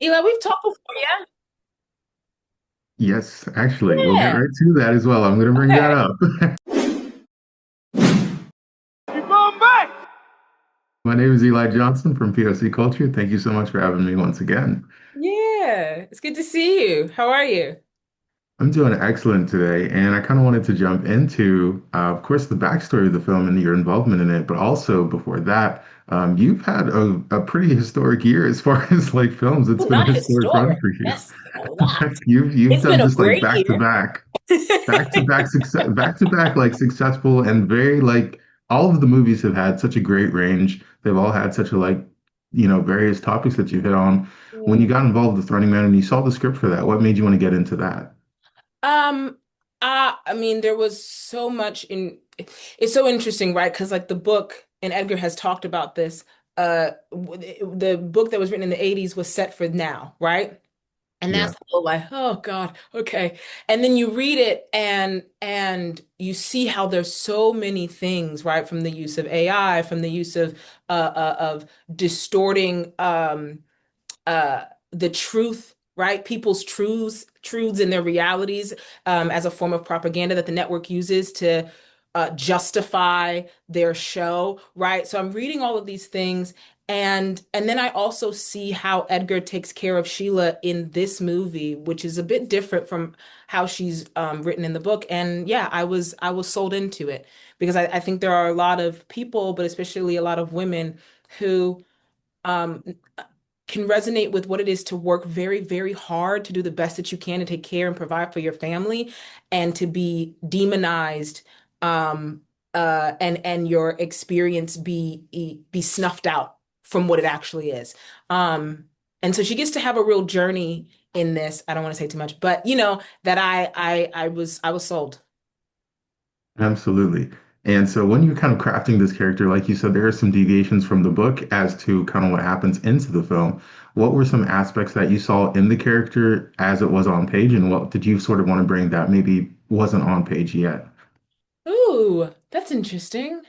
Eli, we've talked before, yeah? Yes, actually, we'll get Yeah. right to that as well. I'm going to bring that Okay. up. My name is Eli Johnson from POC Culture. Thank you so much for having me once again. Yeah. It's good to see you. How are you? I'm doing excellent today, and I kind of wanted to jump into, of course, the backstory of the film and your involvement in it, but also before that, you've had a pretty historic year as far as like films. It's Oh, been a not historic run historic. for you. Yes, a lot. You've It's done been a just like great year. back to back success, back to back like successful and very like all of the movies have had such a great range. They've all had such a like various topics that you hit on. When you Mm. got involved with Running Man and you saw the script for that, what made you want to get into that? Um, I mean, there was so much in it's so interesting, right? Because like the book, and Edgar has talked about this, the book that was written in the 80s was set for now, right? And Yeah. that's a little like, oh God, okay. And then you read it and you see how there's so many things, right? From the use of AI, from the use of distorting the truth, right? People's truths and their realities as a form of propaganda that the network uses to justify their show, right? So I'm reading all of these things, and then I also see how Edgar takes care of Sheila in this movie, which is a bit different from how she's written in the book. And yeah, I was sold into it because I think there are a lot of people, but especially a lot of women who um, can resonate with what it is to work very, very hard to do the best that you can to take care and provide for your family, and to be demonized, and your experience be snuffed out from what it actually is. Um, and so she gets to have a real journey in this. I don't want to say too much, but that I was sold. Absolutely. And so when you're kind of crafting this character, like you said, there are some deviations from the book as to kind of what happens into the film. What were some aspects that you saw in the character as it was on page, and what did you sort of want to bring that maybe wasn't on page yet? Ooh, that's interesting.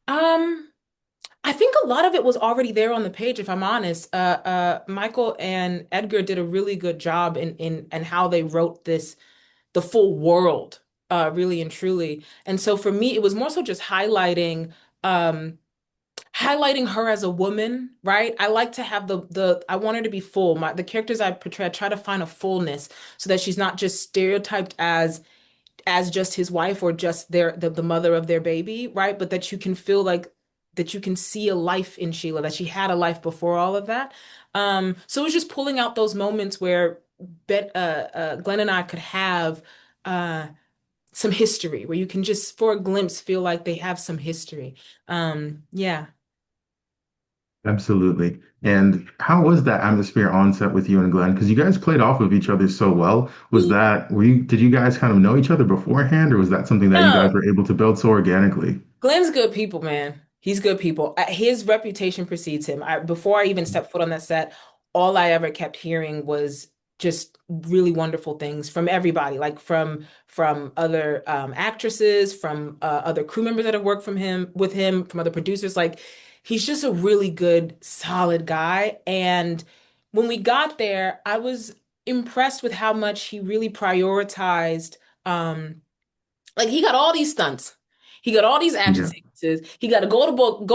Um, I think a lot of it was already there on the page, if I'm honest. Michael and Edgar did a really good job in how they wrote the full world, really and truly. And so for me, it was more so just um, highlighting her as a woman, right? I like to have I want her to be full. The characters I portray, I try to find a fullness so that she's not just stereotyped as just his wife or just the mother of their baby, right? But that you can feel like that you can see a life in Sheila, that she had a life before all of that. So it was just pulling out those moments where Glenn and I could have uh, some history, where you can just, for a glimpse, feel like they have some history. Yeah. Absolutely. And how was that atmosphere on set with you and Glenn? Because you guys played off of each other so well. Did you guys kind of know each other beforehand, or was that something that you guys No. were able to build so organically? Glenn's good people, man. He's good people. His reputation precedes him. Before I even stepped foot on that set, all I ever kept hearing was just really wonderful things from everybody, like from other actresses, from other crew members that have worked with him, from other producers. Like he's just a really good, solid guy. And when we got there, I was impressed with how much he really prioritized. Like he got all these stunts. He got all these action Yeah. sequences. He got to go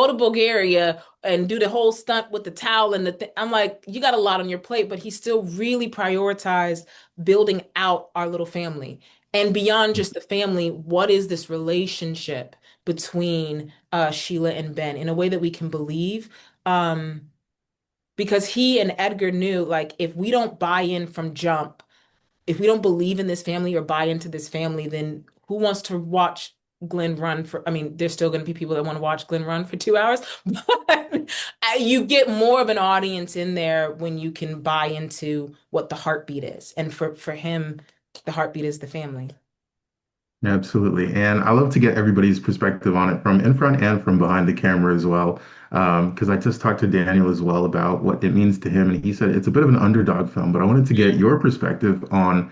to Bulgaria and do the whole stunt with the towel and the thing. I'm like, you got a lot on your plate, but he still really prioritized building out our little family. And beyond just the family, what is this relationship between Sheila and Ben in a way that we can believe? Um, because he and Edgar knew, like, if we don't buy in from jump, if we don't believe in this family or buy into this family, then who wants to watch Glenn run for? I mean, there's still going to be people that want to watch Glenn run for 2 hours, but you get more of an audience in there when you can buy into what the heartbeat is. And for him, the heartbeat is the family. Absolutely. And I love to get everybody's perspective on it from in front and from behind the camera as well. Because I just talked to Daniel as well about what it means to him. And he said it's a bit of an underdog film, but I wanted to get your perspective on,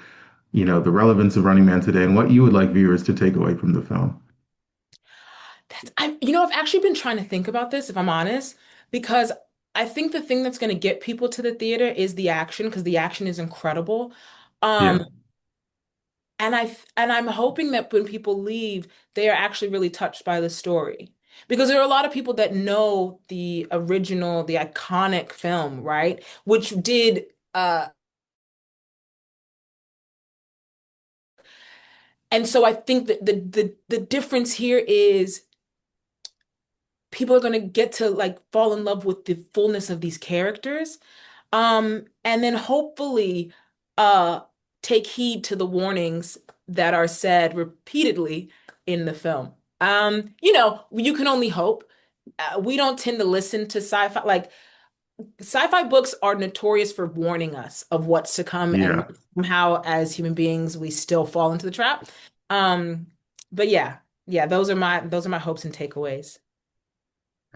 the relevance of Running Man today and what you would like viewers to take away from the film. I've actually been trying to think about this, if I'm honest, because I think the thing that's going to get people to the theater is the action because the action is incredible. Yeah. Um, and I'm hoping that when people leave, they are actually really touched by the story. Because there are a lot of people that know the original, the iconic film, right? Which did and so I think that the difference here is people are going to get to like fall in love with the fullness of these characters. And then hopefully uh take heed to the warnings that are said repeatedly in the film. You can only hope. We don't tend to listen to sci-fi. Like sci-fi books are notorious for warning us of what's to come, and Yeah. somehow as human beings we still fall into the trap. Um, but yeah, yeah, those are my hopes and takeaways.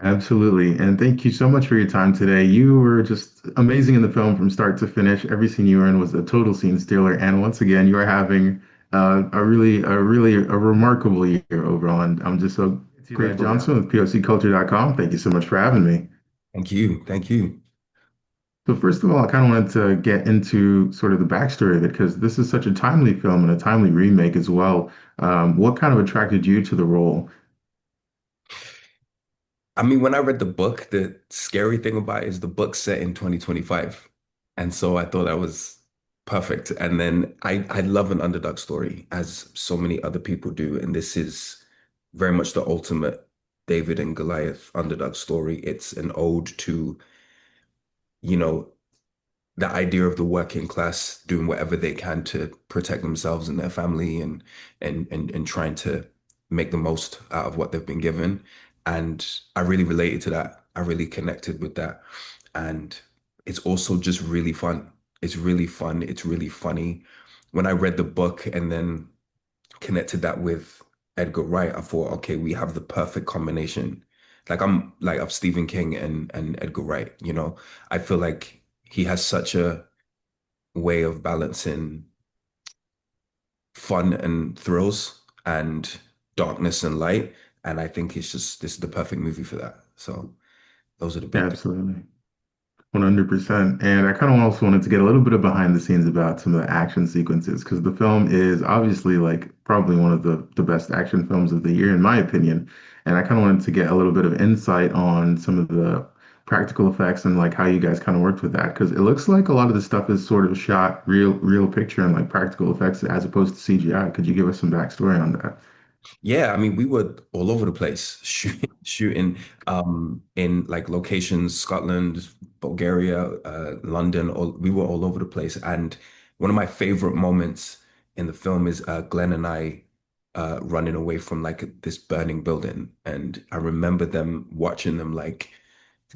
Absolutely. And thank you so much for your time today. You were just amazing in the film from start to finish. Every scene you were in was a total scene stealer. And once again, you are having a remarkable year overall. And I'm just so Greg Johnson with POCculture.com. Thank you so much for having me. Thank you. Thank you. So first of all, I kind of wanted to get into sort of the backstory of it because this is such a timely film and a timely remake as well. What kind of attracted you to the role? I mean, when I read the book, the scary thing about it is the book's set in 2025. And so I thought that was perfect. And then I love an underdog story, as so many other people do. And this is very much the ultimate David and Goliath underdog story. It's an ode to, you know, the idea of the working class doing whatever they can to protect themselves and their family and trying to make the most out of what they've been given. And I really related to that. I really connected with that. And it's also just really fun. It's really fun. It's really funny. When I read the book and then connected that with Edgar Wright, I thought, okay, we have the perfect combination. Like I'm like of Stephen King and Edgar Wright, you know. I feel like he has such a way of balancing fun and thrills and darkness and light. And I think it's just this is the perfect movie for that. So those are the big things. Absolutely. 100%. And I kind of also wanted to get a little bit of behind the scenes about some of the action sequences because the film is obviously like probably one of the best action films of the year, in my opinion. And I kind of wanted to get a little bit of insight on some of the practical effects and like how you guys kind of worked with that because it looks like a lot of the stuff is sort of shot real picture and like practical effects as opposed to CGI. Could you give us some backstory on that? Yeah, I mean, we were all over the place shooting in like locations, Scotland, Bulgaria, London, we were all over the place. And one of my favorite moments in the film is Glenn and I running away from like this burning building. And I remember them watching them like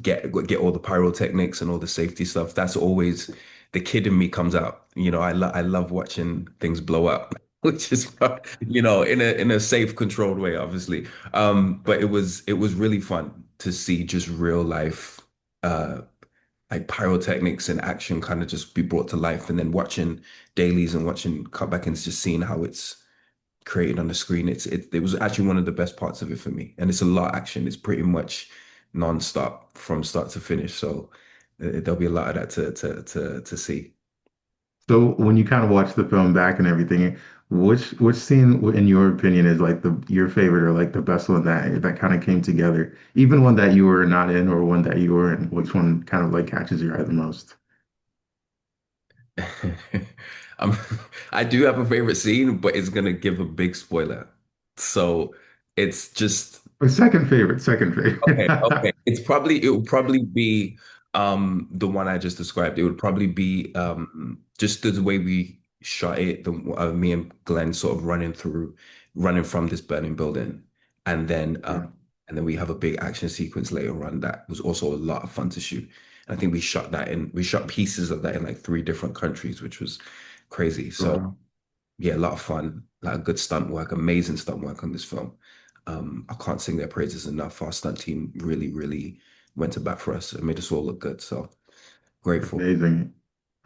get all the pyrotechnics and all the safety stuff. That's always the kid in me comes out. You know, I love watching things blow up, which is in a safe, controlled way, obviously. But it was really fun to see just real life uh like pyrotechnics and action kind of just be brought to life, and then watching dailies and watching cutback and just seeing how it's created on the screen. It was actually one of the best parts of it for me. And it's a lot of action. It's pretty much non-stop from start to finish. So there'll be a lot of that to see. So when you kind of watch the film back and everything, which scene, in your opinion, is like the your favorite or like the best one that kind of came together? Even one that you were not in or one that you were in, which one kind of like catches your eye the most? Um, I do have a favorite scene, but it's gonna give a big spoiler. So it's just Or second favorite. okay, okay. It would probably be the one I just described. It would probably be just the way we shot it, the me and Glenn sort of running from this burning building. And then Yeah. we have a big action sequence later on that was also a lot of fun to shoot. And I think we shot pieces of that in like three different countries, which was crazy. So Wow. yeah, a lot of fun, like good stunt work, amazing stunt work on this film. I can't sing their praises enough. Our stunt team really, really went to bat for us and made us all look good. So grateful. Amazing.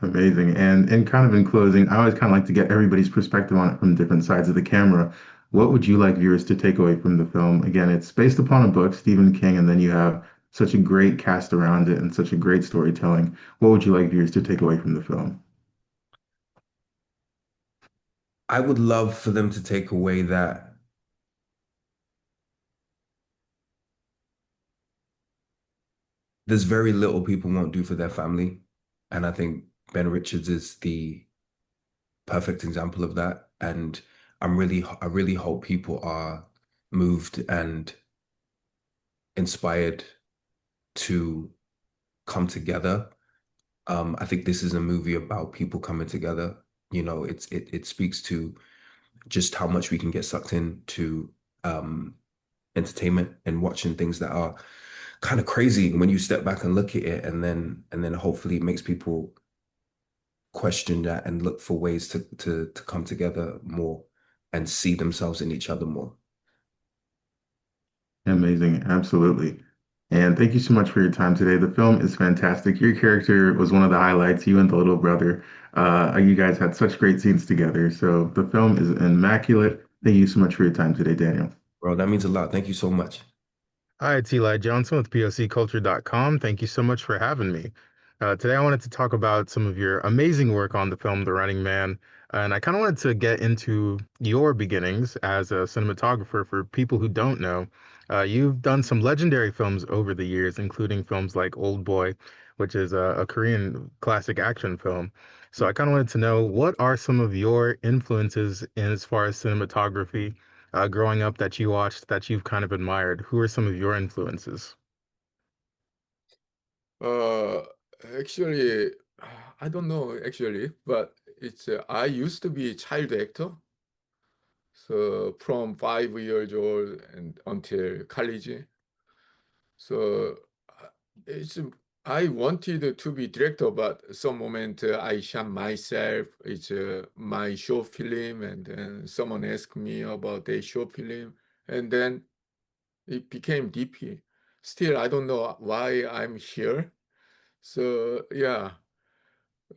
Amazing. And kind of in closing, I always kind of like to get everybody's perspective on it from different sides of the camera. What would you like viewers to take away from the film? Again, it's based upon a book, Stephen King, and then you have such a great cast around it and such a great storytelling. What would you like viewers to take away from the film? I would love for them to take away that there's very little people won't do for their family. And I think Ben Richards is the perfect example of that. And I really hope people are moved and inspired to come together. I think this is a movie about people coming together. You know, it speaks to just how much we can get sucked into entertainment and watching things that are kind of crazy when you step back and look at it, and then hopefully it makes people question that and look for ways to come together more and see themselves in each other more. Amazing, absolutely. And thank you so much for your time today. The film is fantastic. Your character was one of the highlights, you and the little brother. You guys had such great scenes together. So the film is immaculate. Thank you so much for your time today, Daniel. Bro, that means a lot. Thank you so much. Hi, it's Eli Johnson with POCculture.com. Thank you so much for having me. Today, I wanted to talk about some of your amazing work on the film The Running Man. And I kind of wanted to get into your beginnings as a cinematographer for people who don't know. You've done some legendary films over the years, including films like Old Boy, which is a Korean classic action film. So I kind of wanted to know what are some of your influences in as far as cinematography growing up that you watched that you've kind of admired? Who are some of your influences? Uh, Actually, I don't know actually, but it's I used to be a child actor, so from 5 years old and until college. So it's I wanted to be director, but some moment I shot myself. It's my short film, and then someone asked me about a short film, and then it became DP. Still, I don't know why I'm here. So yeah,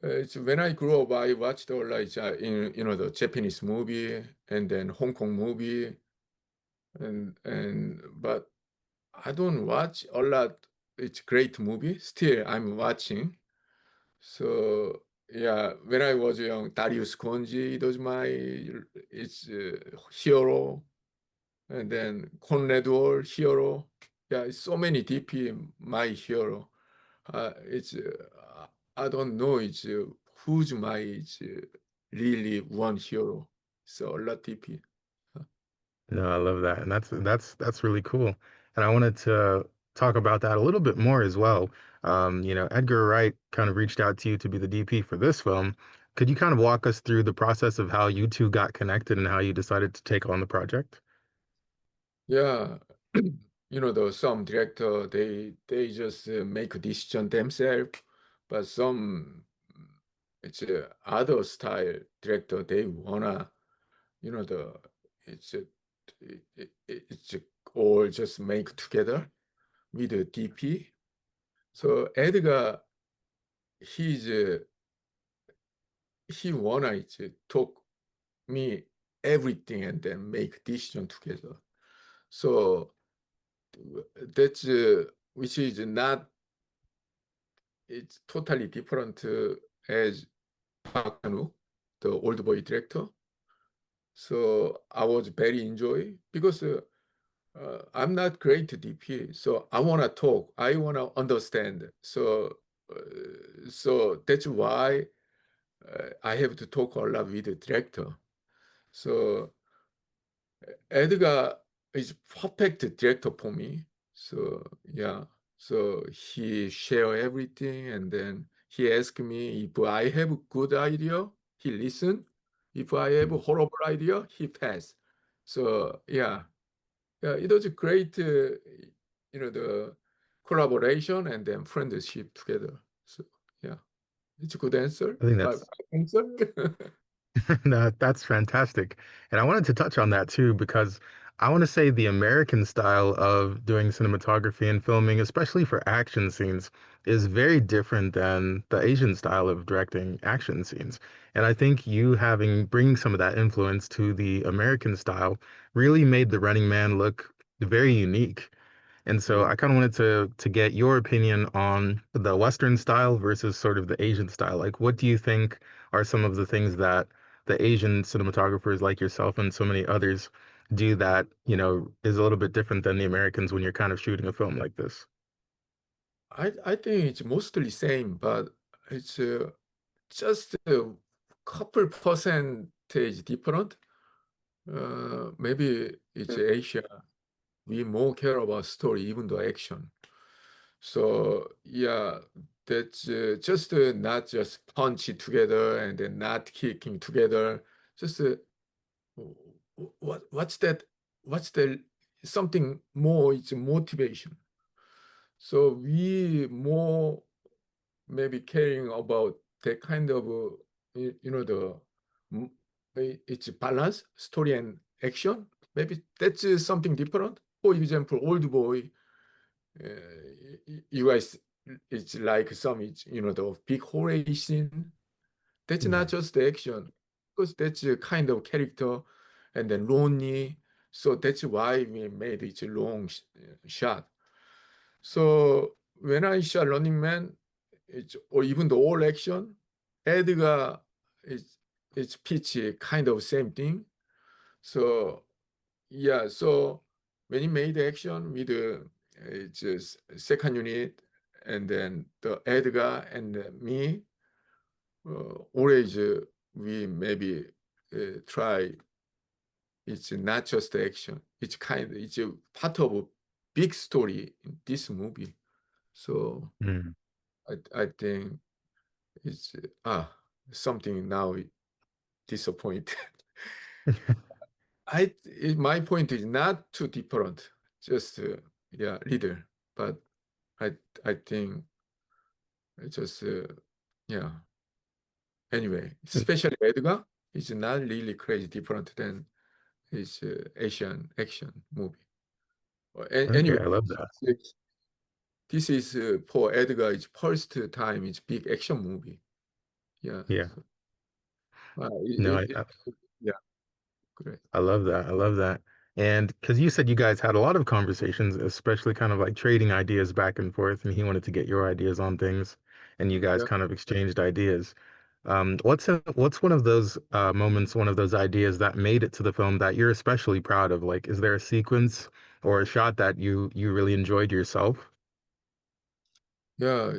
it's when I grew up, I watched all like in the Japanese movie and then Hong Kong movie and but I don't watch a lot. It's great movie. Still, I'm watching. So yeah, when I was young, Darius Konji, it was my it's hero, and then Conrad War hero. Yeah, it's so many DP my hero. It's I don't know. It's who's my it's, really one hero. So a lot DP. No, I love that. And that's really cool. And I wanted to talk about that a little bit more as well. Edgar Wright kind of reached out to you to be the DP for this film. Could you kind of walk us through the process of how you two got connected and how you decided to take on the project? Yeah, the some director they just make a decision themselves, but some it's other style director they wanna the it's it's all just make together with the DP. So Edgar he's he wanna talk me everything and then make decision together. So that's which is not it's totally different as Park Chan-wook, the old boy director. So I was very enjoy because I'm not great DP, so I wanna talk, I wanna understand. So that's why I have to talk a lot with the director. So Edgar is perfect director for me. So yeah, so he share everything, and then he asked me if I have a good idea, he listen. If I have a horrible idea, he pass. So yeah, yeah, it was a great, the collaboration and then friendship together. So yeah, it's a good answer. I think My that's answer. That's fantastic. And I wanted to touch on that too, because I want to say the American style of doing cinematography and filming, especially for action scenes, is very different than the Asian style of directing action scenes. And I think you having bringing some of that influence to the American style really made The Running Man look very unique. And so Yeah. I kind of wanted to get your opinion on the Western style versus sort of the Asian style. Like, what do you think are some of the things that the Asian cinematographers like yourself and so many others do that, is a little bit different than the Americans when you're kind of shooting a film like this? I think it's mostly same, but it's just a couple percentage different. Maybe it's Asia. We more care about story, even though action. So yeah, that's just not just punch it together and then not kicking together. Just what's that? What's the something more? It's motivation. So we more maybe caring about that kind of the mm, it's balance, story and action. Maybe that's something different. For example, Old Boy, you guys, it's like some, it's, the big horror scene. That's not Yeah. just the action, because that's a kind of character, and then lonely. So that's why we made it a long shot. So when I shot Running Man, or even the all action, Edgar is pitch kind of same thing. So yeah, so when he made action with just second unit and then the Edgar and me, always we maybe try. It's not just action. It's a part of a big story in this movie. So Mm. I think it's something now disappoint. My point is not too different, just yeah, little, but I I think it's just yeah. Anyway, especially Edgar is not really crazy different than his Asian action movie. Okay, Anyway, I love that. this is for Edgar. It's first time it's big action movie. Yeah, Yeah. so, No, yeah, great. I love that. I love that. And because you said you guys had a lot of conversations, especially kind of like trading ideas back and forth, and he wanted to get your ideas on things, and you guys Yeah. kind of exchanged ideas. What's one of those moments, one of those ideas that made it to the film that you're especially proud of? Like, is there a sequence or a shot that you really enjoyed yourself? Yeah,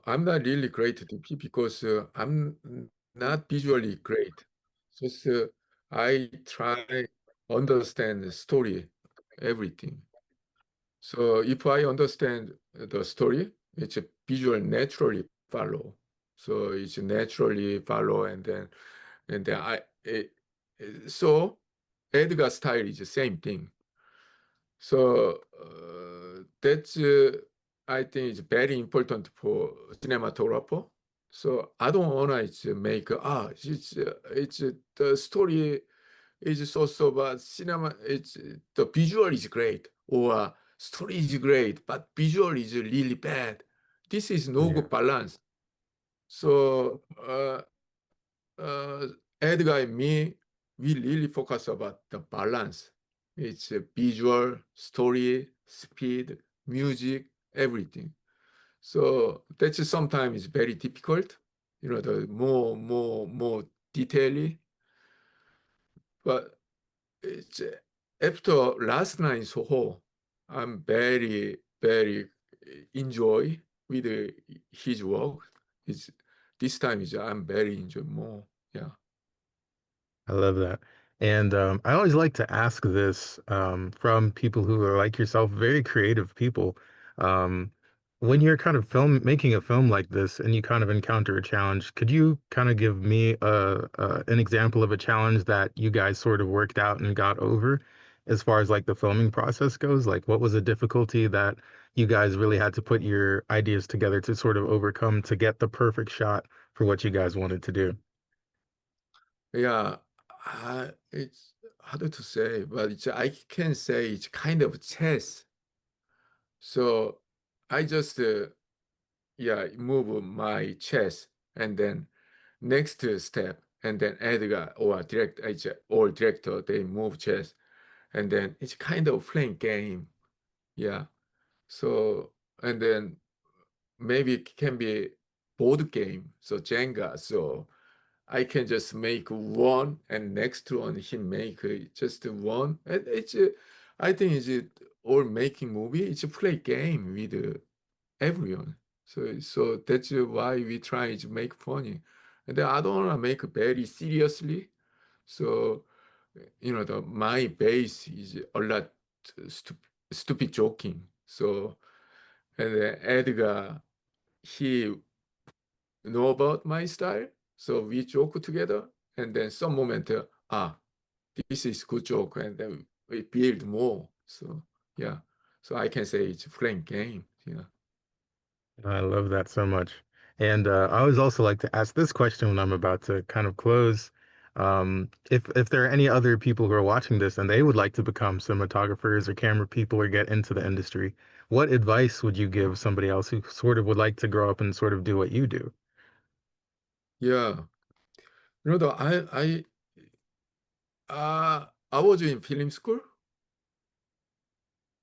I'm not really great at DP because I'm not visually great. Just I try understand the story, everything. So if I understand the story, it's a visual naturally follow. So it's naturally follow, and then so Edgar style is the same thing. So that's I think it's very important for cinematographer. So I don't wanna make it's the story is so but cinema it's the visual is great or story is great but visual is really bad. This is no Yeah. good balance. So uh, Edgar and me, we really focus about the balance. It's a visual, story, speed, music, everything. So that's sometimes very difficult, the more detail. But it's after last night in Soho, I'm very enjoy with his work. It's this time is I'm very enjoy more. Yeah. I love that. And I always like to ask this from people who are like yourself, very creative people. Um, when you're kind of making a film like this and you kind of encounter a challenge, could you kind of give me an example of a challenge that you guys sort of worked out and got over as far as like the filming process goes? Like what was a difficulty that you guys really had to put your ideas together to sort of overcome to get the perfect shot for what you guys wanted to do? Yeah, it's hard to say, but I can say it's kind of chess. So I just yeah move my chess, and then next step, and then Edgar or director they move chess, and then it's kind of playing game. Yeah. So, and then maybe it can be board game, so Jenga. So I can just make one, and next one he make just one. And I think it's all making movie. It's a play game with everyone. So that's why we try to make funny. And then I don't want to make very seriously. So the my base is a lot stupid joking. So and then Edgar, he know about my style, so we joke together, and then some moment, this is good joke, and then we build more. So yeah, so I can say it's playing game. Yeah, I love that so much. And I always also like to ask this question when I'm about to kind of close. If there are any other people who are watching this and they would like to become cinematographers or camera people or get into the industry, what advice would you give somebody else who sort of would like to grow up and sort of do what you do? yeah. I was in film school,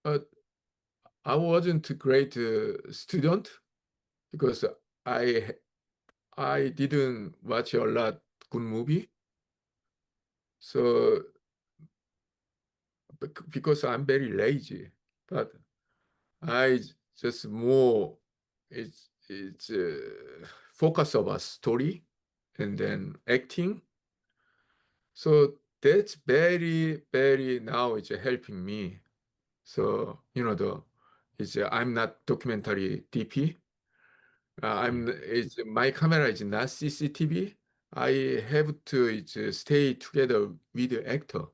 but I wasn't a great student because I I didn't watch a lot good movie. So because I'm very lazy, but I just more it's focus about story and then acting. So that's very now it's helping me. So it's I'm not documentary DP. Mm. It's my camera is not CCTV. I have to stay together with the actor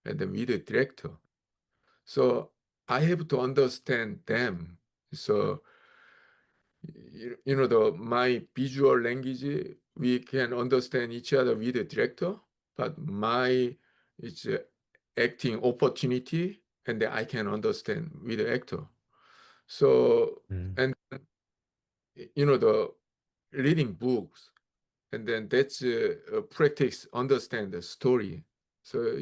and then with the director. So I have to understand them. So the my visual language, we can understand each other with the director, but my it's acting opportunity, and then I can understand with the actor. So Mm. and the reading books, and then that's practice understand the story. So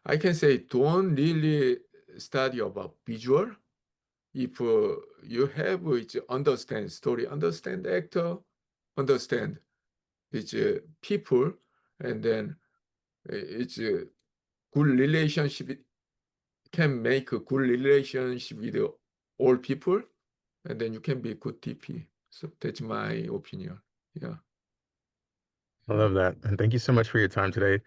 I can say don't really study about visual. If you have understand story, understand actor, understand people, and then it's a good relationship, can make a good relationship with all people, and then you can be a good DP. So that's my opinion. Yeah. I Yeah. love that. And thank you so much for your time today.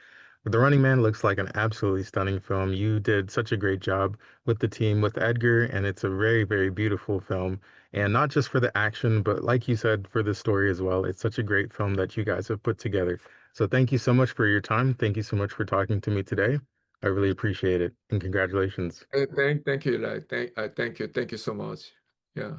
The Running Man looks like an absolutely stunning film. You did such a great job with the team, with Edgar, and it's a very, very beautiful film. And not just for the action, but like you said, for the story as well. It's such a great film that you guys have put together. So thank you so much for your time. Thank you so much for talking to me today. I really appreciate it. And congratulations. Thank you, like thank you so much. Yeah.